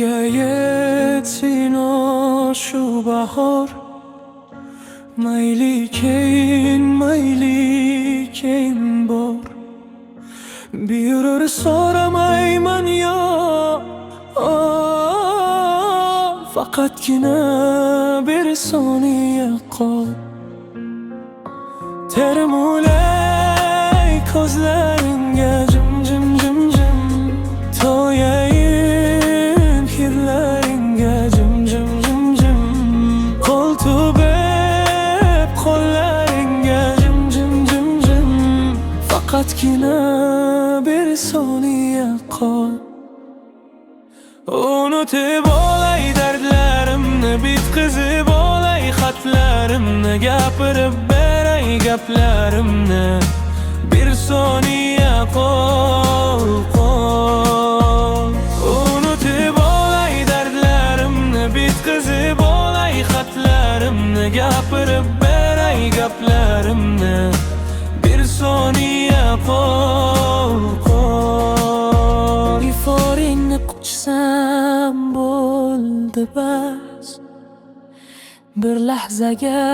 menga yetsin shu bahor. Mayli keyin bor. Bir so'ramayman yo, faqatgina bir soniya qol. Termulay ko'zlaringga jim to'yayin hidlaringga jim qo'l tubib qo'llaringga jim faqatgina bir soniya qol. Unutib olay dardlarimni, bitkizib olay xatlarimni, gapirib beray gaplarimni, bir soniya qol. Unutib olay dardlarimni, bitkizib olay xatlarimni, gapirib beray gaplarimni, bir soniya qol. Iforingni quchsam bo'ldi bas, bir lahzaga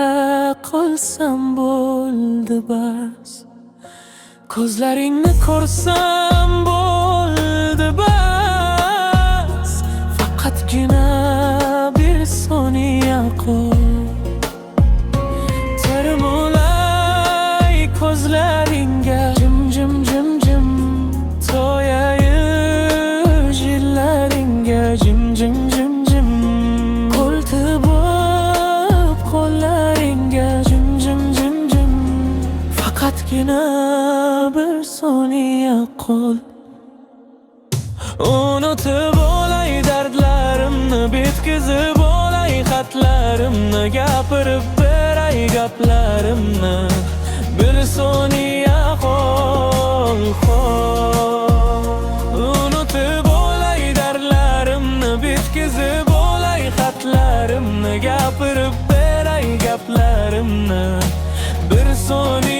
qolsam bo'ldi bas. Ko'zlaringni ko'rsam bo'ldi bas, faqatgina bir soniya qol. Termulay ko'zlaringga jim to'yayin jillaringga jim qo'l tubib qo'llaringga jim faqatgina bir soniya qol. Unutib olay dardlarimni, bitkizib olay xatlarimni, gapirib beray gaplarimni, bir soniya qol. Unutib olay dardlarimni, bitkizib olay xatlarimni, gapirib beray gaplarimni, bir soniya